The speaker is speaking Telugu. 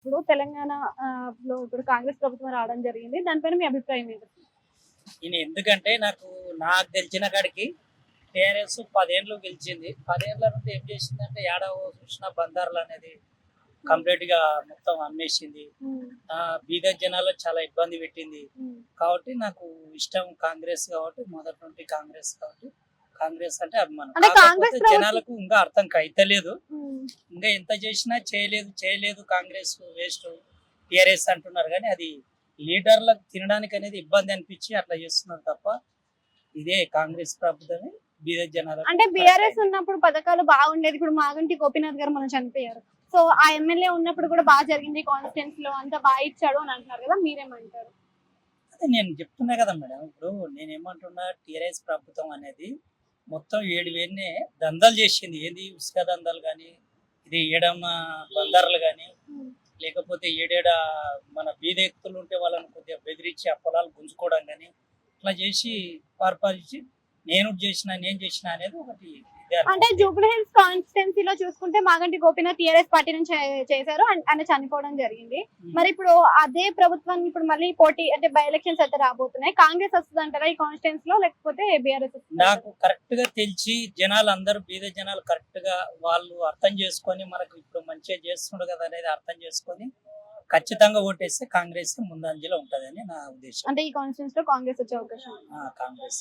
ఇప్పుడు తెలంగాణ లో ఇప్పుడు కాంగ్రెస్ ప్రభుత్వం రావడం జరిగింది. దానిపైన మీ అభిప్రాయం ఏంటి? ఈయన ఎందుకంటే నాకు తెలిసిన కాడికి టీఆర్ఎస్ 10 ఏళ్ళు గెలిచింది. 10 ఏళ్ల నుండి ఏం చేసిందంటే ఏడవ చూసిన బందర్లు అనేది కంప్లీట్ గా మొత్తం అమ్మేసింది. హ్మ్. బీద జనాలు చాలా ఇబ్బంది పెట్టింది. హ్మ్. కాబట్టి నాకు ఇష్టం కాంగ్రెస్ కాబట్టి మొదటి నుండి కాంగ్రెస్ కాబట్టి కాంగ్రెస్ అంటే అభిమానం. అంటే కాంగ్రెస్ కాకపోతే ప్రభుత్వం జనాలకు ఇంకా అర్థం అయితలేదు. హ్మ్. ఇంకా ఎంత చేసినా చేయలేదు కాంగ్రెస్ వేస్ట్ టీఆర్ఎస్ అంటున్నారు కానీ అది లీడర్లకు తినడానికి అనేది ఇబ్బంది అనిపించి అట్లా చేస్తున్నారు తప్ప ఇదే కాంగ్రెస్ ప్రభుత్వమే బీద జనాలకు అంటే correct బీఆర్ఎస్ అయింది. ఉన్నప్పుడు పథకాలు బాగుండేది. ఇప్పుడు మాగంటి గోపీనాథ్ గారు మనం చనిపోయారు. సో ఆ ఎమ్మెల్యే ఉన్నప్పుడు కూడా బాగా జరిగింది. కాన్స్టిట్యున్సీ లో అంతా బాగా ఇచ్చాడు అని అంటున్నారు కదా, మీరేమంటారు? అదే నేను చెప్తున్నా కదా మేడం, ఇప్పుడు నేనేమంటున్నా టీఆర్ఎస్ ప్రభుత్వం అనేది మొత్తం 7 వేలనే దందాలు చేసింది. ఏది ఇసుక దందాలు కానీ, ఇది ఏడమ్మ బందర్లు కానీ, హ్మ్. లేకపోతే ఏడేడా మన బీద వ్యక్తులు ఉంటే వాళ్ళని కొద్దిగా బెదిరించి ఆ పొలాలు గుంజుకోవడం కానీ ఇట్లా చేసి పరిపాలించి నేను చేసిన అనేది ఒకటి ఇదే అంటే అన్నమాట. జూబ్లీ హిల్స్ కాన్స్టిట్యున్సీలో చూసుకుంటే మాగంటి గోపీనాథ్ టీఆర్ఎస్ పార్టీ నుంచి చేశారు. ఆయన చనిపోవడం జరిగింది. మరి ఇప్పుడు అదే ప్రభుత్వాన్ని ఇప్పుడు మళ్ళీ పోటీ అంటే బై ఎలక్షన్స్ అయితే రాబోతున్నాయి. కాంగ్రెస్ వస్తుంది అంటారా ఈ కాన్స్టిట్యున్సీలో, లేకపోతే బీఆర్ఎస్ వస్తుంది? నాకు కరెక్ట్ గా తెలిసి జనాలు అందరూ బీద జనాలు కరెక్ట్ గా వాళ్ళు అర్థం చేసుకొని మనకు ఇప్పుడు మంచిగా చేస్తుండు కదా అనేది అర్థం చేసుకొని ఖచ్చితంగా ఓటేస్తే కాంగ్రెస్ ముందంజలో ఉంటదని నా ఉద్దేశం. అంటే ఈ కాన్స్టిట్యున్సీలో కాంగ్రెస్ వచ్చే అవకాశం ఉంది. కాంగ్రెస్